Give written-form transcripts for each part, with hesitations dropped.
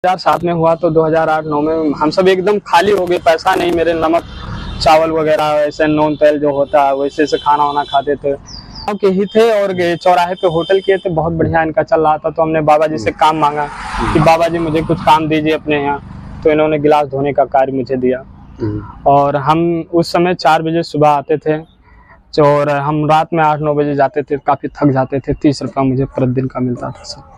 2007 में हुआ तो 2008-9 में हम सब एकदम खाली हो गए। पैसा नहीं, मेरे नमक चावल वगैरह ऐसे नून तेल जो होता है वैसे से खाना वाना खाते थे। गाँव के ही थे और चौराहे पे होटल किए थे, बहुत बढ़िया इनका चल रहा था। तो हमने बाबा जी से काम मांगा कि बाबा जी मुझे कुछ काम दीजिए अपने यहाँ। तो इन्होंने गिलास धोने का कार्य मुझे दिया और हम उस समय 4 बजे सुबह आते थे और हम रात में 8-9 बजे जाते थे। काफ़ी थक जाते थे। 30 रुपया मुझे प्रतिदिन का मिलता था सर।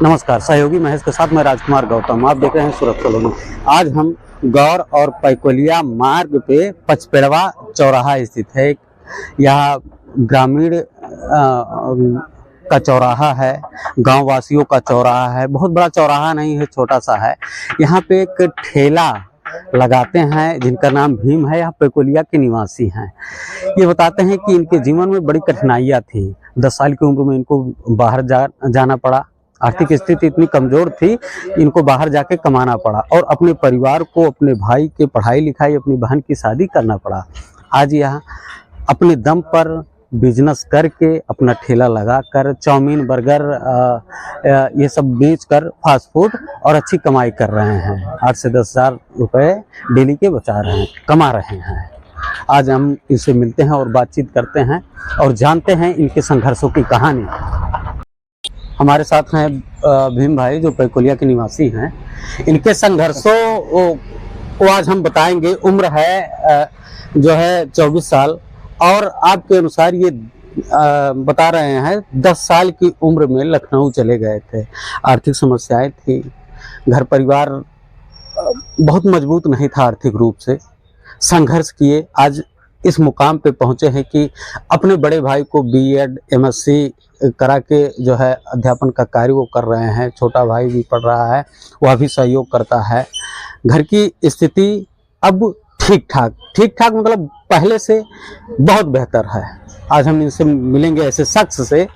नमस्कार, सहयोगी महेश के साथ मैं राजकुमार गौतम। आप देख रहे हैं सूरत कॉलोनी। आज हम गौर और पैकोलिया मार्ग पे पचपेड़वा चौराहा स्थित है। यह ग्रामीण का चौराहा है, गांव वासियों का चौराहा है। बहुत बड़ा चौराहा नहीं है, छोटा सा है। यहाँ पे एक ठेला लगाते हैं जिनका नाम भीम है। यह पैकोलिया के निवासी हैं। ये बताते हैं कि इनके जीवन में बड़ी कठिनाइयाँ थी। 10 साल की उम्र में इनको बाहर जाना पड़ा। आर्थिक स्थिति इतनी कमजोर थी, इनको बाहर जाके कमाना पड़ा और अपने परिवार को, अपने भाई के पढ़ाई लिखाई, अपनी बहन की शादी करना पड़ा। आज यहाँ अपने दम पर बिजनेस करके, अपना ठेला लगाकर चाउमीन, बर्गर ये सब बेचकर फास्ट फूड और अच्छी कमाई कर रहे हैं। 8 से 10 हज़ार रुपये डेली के कमा रहे हैं। आज हम इनसे मिलते हैं और बातचीत करते हैं और जानते हैं इनके संघर्षों की कहानी। हमारे साथ हैं भीम भाई जो पैकोलिया के निवासी हैं। इनके संघर्षों को आज हम बताएंगे। उम्र है जो है 24 साल और आपके अनुसार ये बता रहे हैं 10 साल की उम्र में लखनऊ चले गए थे। आर्थिक समस्याएं थी, घर परिवार बहुत मजबूत नहीं था आर्थिक रूप से। संघर्ष किए, आज इस मुकाम पे पहुंचे हैं कि अपने बड़े भाई को बीएड एमएससी करा के जो है अध्यापन का कार्य वो कर रहे हैं। छोटा भाई भी पढ़ रहा है, वह भी सहयोग करता है। घर की स्थिति अब ठीक ठाक मतलब पहले से बहुत बेहतर है। आज हम इनसे मिलेंगे ऐसे शख्स से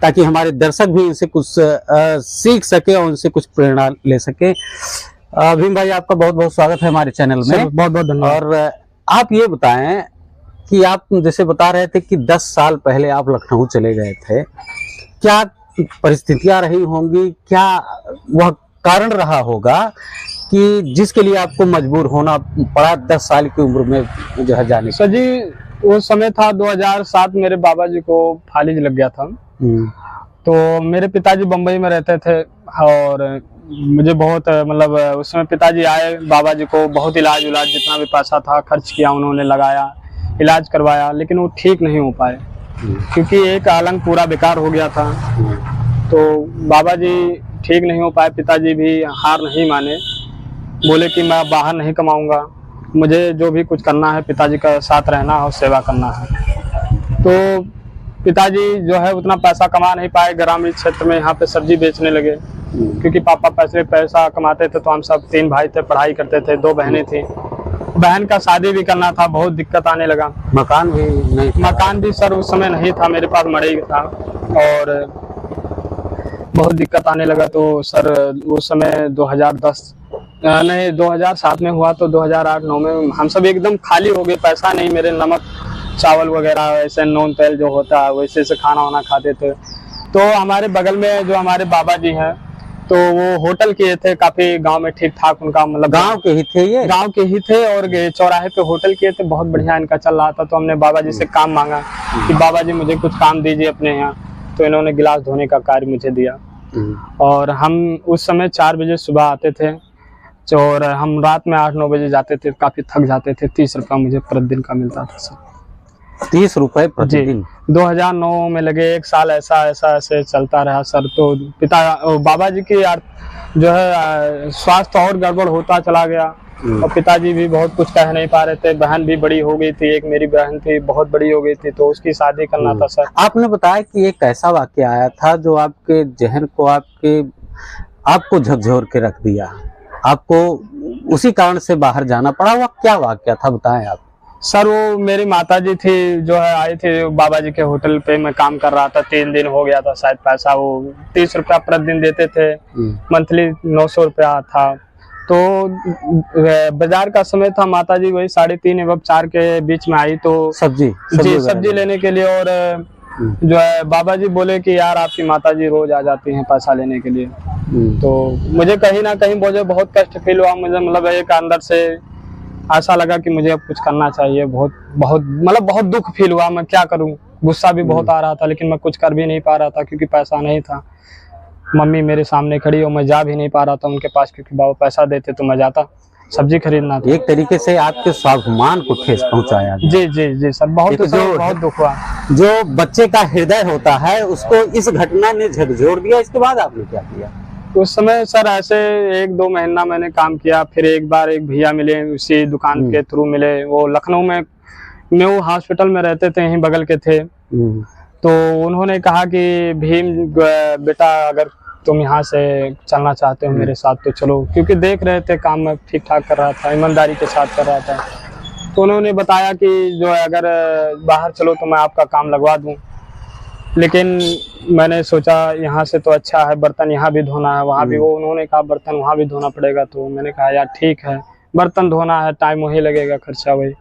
ताकि हमारे दर्शक भी इनसे कुछ सीख सके और उनसे कुछ प्रेरणा ले सके। भीम भाई, आपका बहुत बहुत स्वागत है हमारे चैनल में। बहुत बहुत धन्यवाद। और आप ये बताएं कि आप जैसे बता रहे थे कि 10 साल पहले आप लखनऊ चले गए थे, क्या परिस्थितियां रही होंगी, क्या वह कारण रहा होगा कि जिसके लिए आपको मजबूर होना पड़ा 10 साल की उम्र में जो है जाने? सर जी, वो समय था 2007, मेरे बाबा जी को फालिज लग गया था। तो मेरे पिताजी बम्बई में रहते थे और मुझे बहुत मतलब उस समय पिताजी आए, बाबा जी को बहुत इलाज जितना भी पैसा था खर्च किया, उन्होंने लगाया, इलाज करवाया, लेकिन वो ठीक नहीं हो पाए क्योंकि एक अलंग पूरा बेकार हो गया था। तो बाबा जी ठीक नहीं हो पाए। पिताजी भी हार नहीं माने, बोले कि मैं बाहर नहीं कमाऊंगा, मुझे जो भी कुछ करना है पिताजी का साथ रहना और सेवा करना है। तो पिताजी जो है उतना पैसा कमा नहीं पाए। ग्रामीण क्षेत्र में यहाँ पे सब्जी बेचने लगे क्योंकि पापा पैसा कमाते थे। तो हम सब 3 भाई थे, पढ़ाई करते थे, 2 बहनें थी। बहन का शादी भी करना था, बहुत दिक्कत आने लगा। मकान भी नहीं था? मकान भी सर उस समय नहीं था, मेरे पास मड़ई था और बहुत दिक्कत आने लगा। तो सर उस समय 2007 में हुआ तो 2008-9 में हम सब एकदम खाली हो गए। पैसा नहीं, मेरे नमक चावल वगैरह ऐसे नून तेल जो होता है वैसे से खाना वाना खाते थे। तो हमारे बगल में जो हमारे बाबा जी हैं तो वो होटल किए थे, काफी गांव में ठीक ठाक उनका मतलब गांव के ही थे, ये गांव के ही थे और चौराहे पे होटल किए थे, बहुत बढ़िया इनका चल रहा था। तो हमने बाबा जी से काम मांगा कि बाबा जी मुझे कुछ काम दीजिए अपने यहाँ। तो इन्होंने गिलास धोने का कार्य मुझे दिया और हम उस समय 4 बजे सुबह आते थे और हम रात में 8-9 बजे जाते थे। काफी थक जाते थे। 30 रुपया मुझे प्रतिदिन का मिलता था सर। 30 रुपए प्रतिदिन? 2009 में लगे 1 साल ऐसे चलता रहा सर। तो बाबा जी की जो है स्वास्थ्य और गड़बड़ होता चला गया और पिताजी भी बहुत कुछ कह नहीं पा रहे थे। बहन भी बड़ी हो गई थी, एक मेरी बहन थी बहुत बड़ी हो गई थी, तो उसकी शादी करना था सर। आपने बताया कि एक ऐसा वाक्य आया था जो आपके जहन को आपको झकझोर के रख दिया, आपको उसी कारण से बाहर जाना पड़ा। वह क्या वाक्य था, बताएं आप। सर वो मेरी माताजी थी जो है आई थी बाबा जी के होटल पे। मैं काम कर रहा था, 3 दिन हो गया था शायद। पैसा वो 30 रुपया प्रतिदिन देते थे, मंथली 900 रुपया था। तो बाजार का समय था, माताजी वही 3:30 एवं 4 के बीच में आई। तो सब्जी लेने के लिए और जो है बाबा जी बोले कि यार आपकी माता जी रोज आ जाती हैं पैसा लेने के लिए। तो मुझे कहीं ना कहीं मुझे बहुत कष्ट फील हुआ, मुझे मतलब एक अंदर से ऐसा लगा कि मुझे अब कुछ करना चाहिए। बहुत बहुत मतलब बहुत दुख फील हुआ, मैं क्या करूं, गुस्सा भी बहुत आ रहा था, लेकिन मैं कुछ कर भी नहीं पा रहा था क्योंकि पैसा नहीं था। मम्मी मेरे सामने खड़ी और मैं जा भी नहीं पा रहा था उनके पास, क्योंकि बाबा पैसा देते तो मैं जाता, सब्जी खरीदना था। एक तरीके से आपके स्वाभिमान को ठेस पहुंचाया। जी जी जी सर, बहुत बहुत दुख हुआ। जो बच्चे का हृदय होता है उसको इस घटना ने झकझोर दिया। इसके बाद आपने क्या किया? उस समय सर ऐसे 1-2 महीना मैंने काम किया, फिर एक बार एक भैया मिले, उसी दुकान के थ्रू मिले। वो लखनऊ में न्यू हॉस्पिटल में रहते थे, यहीं बगल के थे। तो उन्होंने कहा कि भीम बेटा अगर तुम यहाँ से चलना चाहते हो मेरे साथ तो चलो, क्योंकि देख रहे थे काम में ठीक ठाक कर रहा था, ईमानदारी के साथ कर रहा था। तो उन्होंने बताया कि जो है अगर बाहर चलो तो मैं आपका काम लगवा दूं। लेकिन मैंने सोचा यहाँ से तो अच्छा है, बर्तन यहाँ भी धोना है, वहाँ भी, वो उन्होंने कहा बर्तन वहाँ भी धोना पड़ेगा। तो मैंने कहा यार ठीक है, बर्तन धोना है, टाइम वही लगेगा, खर्चा वही।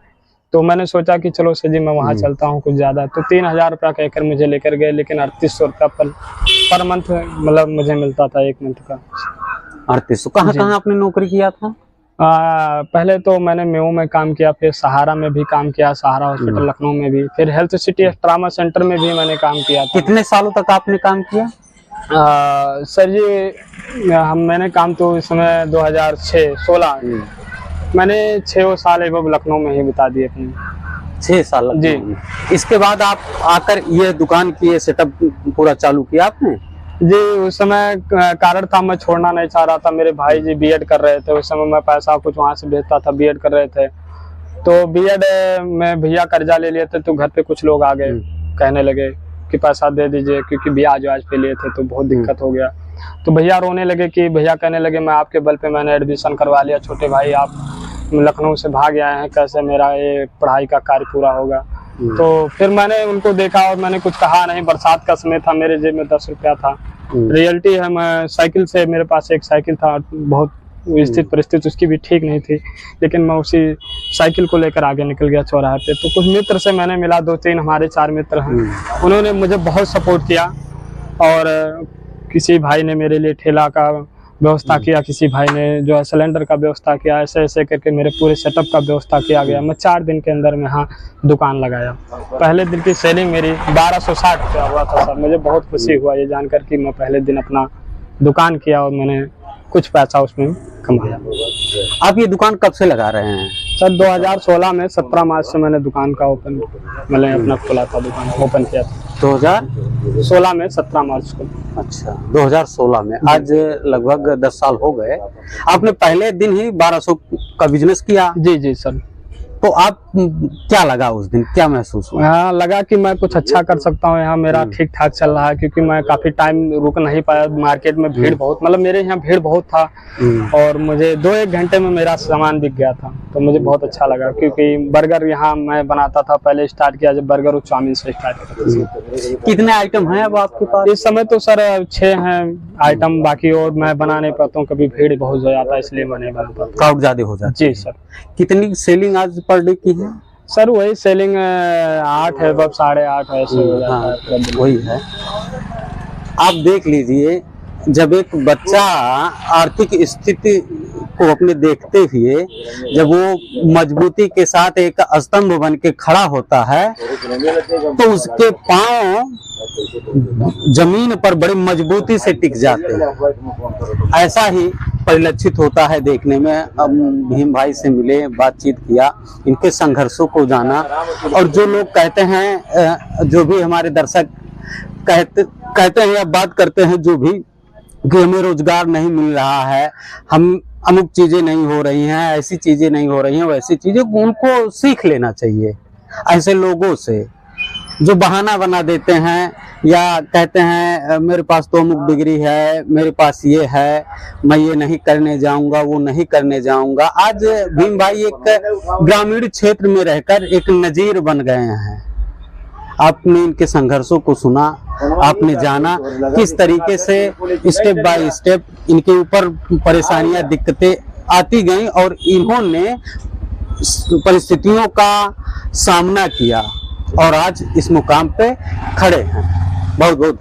तो मैंने सोचा कि चलो सर जी मैं वहाँ चलता हूँ कुछ ज़्यादा। तो 3000 रुपया कहकर मुझे लेकर गए, लेकिन 3800 रुपया पर मंथ मतलब मुझे मिलता था, एक मंथ का 3800। कहाँ आपने नौकरी किया था? पहले तो मैंने मेऊ में काम किया, फिर सहारा में भी काम किया, सहारा हॉस्पिटल लखनऊ में भी, फिर हेल्थ सिटी ट्रामा सेंटर में भी मैंने काम किया था। कितने सालों तक आपने काम किया? सर जी मैंने काम तो इस समय 2006-16 मैंने 6 साल एवं लखनऊ में ही बिता दिए अपने। 6 साल जी। इसके बाद आप आकर ये दुकान की ये सेटअप पूरा चालू किया आपने? जी, उस समय कारण था मैं छोड़ना नहीं चाह रहा था। मेरे भाई जी बीएड कर रहे थे, उस समय मैं पैसा कुछ वहाँ से भेजता था, बीएड कर रहे थे। तो बीएड में भैया कर्जा ले लिए थे, तो घर पे कुछ लोग आ गए, कहने लगे कि पैसा दे दीजिए, क्योंकि ब्याज पे लिए थे तो बहुत दिक्कत हो गया। तो भैया रोने लगे कि भैया कहने लगे मैं आपके बल पे मैंने एडमिशन करवा लिया, छोटे भाई आप लखनऊ से भाग आए हैं, कैसे मेरा ये पढ़ाई का कार्य पूरा होगा। तो फिर मैंने उनको देखा और मैंने कुछ कहा नहीं। बरसात का समय था, मेरे जेब में 10 रुपया था। रियलिटी है, मैं साइकिल से, मेरे पास एक साइकिल था, बहुत स्थित परिस्थिति उसकी भी ठीक नहीं थी, लेकिन मैं उसी साइकिल को लेकर आगे निकल गया चौराहे पे। तो कुछ मित्र से मैंने मिला, 2-3 हमारे 4 मित्र हैं, उन्होंने मुझे बहुत सपोर्ट किया। और किसी भाई ने मेरे लिए ठेला का व्यवस्था किया, किसी भाई ने जो है सिलेंडर का व्यवस्था किया, ऐसे ऐसे करके मेरे पूरे सेटअप का व्यवस्था किया गया। मैं 4 दिन के अंदर में यहाँ दुकान लगाया। पहले दिन की सेलिंग मेरी 1260 रुपया हुआ था सर। मुझे बहुत खुशी हुआ ये जानकर कि मैं पहले दिन अपना दुकान किया और मैंने कुछ पैसा उसमें कमाया। आप ये दुकान कब से लगा रहे हैं? सर 2016 में 17 मार्च से मैंने दुकान का मैंने अपना खोला था, दुकान ओपन किया था 2016 में 17 मार्च को। अच्छा, 2016 में। आज लगभग 10 साल हो गए। आपने पहले दिन ही 1200 का बिजनेस किया? जी जी सर। तो आप क्या लगा उस दिन, क्या महसूस हुआ? हाँ, लगा कि मैं कुछ अच्छा कर सकता हूँ यहाँ, मेरा ठीक ठाक चल रहा है, क्योंकि मैं काफी टाइम रुक नहीं पाया। मार्केट में भीड़ बहुत, मतलब मेरे यहाँ भीड़ बहुत था, और मुझे 2-1 घंटे में मेरा सामान बिक गया था। तो मुझे बहुत अच्छा लगा, क्योंकि बर्गर यहाँ मैं बनाता था, पहले स्टार्ट किया जब बर्गर और चाउमीन से स्टार्ट किया। कितने आइटम हैं अब आपके पास? इस समय तो सर 6 हैं आइटम, बाकी और मैं बना नहीं पाता हूँ, कभी भीड़ बहुत हो जाता है इसलिए मैं नहीं बना पाता। क्राउड ज्यादा हो जाता है? जी सर। कितनी सेलिंग आज पर डे की है? सर वही सेलिंग 8 है, 8.5 ऐसे हो जाता है। वही है। आप देख लीजिए, जब एक बच्चा आर्थिक स्थिति को अपने देखते हुए जब वो मजबूती के साथ एक स्तंभ बन के खड़ा होता है, तो उसके पांव जमीन पर बड़ी मजबूती से टिक जाते हैं। ऐसा ही परिलक्षित होता है देखने में। अब भीम भाई से मिले, बातचीत किया, इनके संघर्षों को जाना। और जो लोग कहते हैं, जो भी हमारे दर्शक कहते हैं या बात करते हैं, जो भी कि हमें रोजगार नहीं मिल रहा है, हम अमुक चीजें नहीं हो रही हैं, ऐसी चीजें नहीं हो रही हैं, वैसी चीजें, उनको सीख लेना चाहिए ऐसे लोगों से जो बहाना बना देते हैं या कहते हैं मेरे पास तो अमुक डिग्री है, मेरे पास ये है, मैं ये नहीं करने जाऊंगा, वो नहीं करने जाऊंगा। आज भीम भाई एक ग्रामीण क्षेत्र में रहकर एक नजीर बन गए हैं। आपने इनके संघर्षों को सुना, आपने जाना किस तरीके से स्टेप बाय स्टेप इनके ऊपर परेशानियां, दिक्कतें आती गईं और इन्होंने परिस्थितियों का सामना किया और आज इस मुकाम पे खड़े हैं। बहुत बहुत धन्यवाद।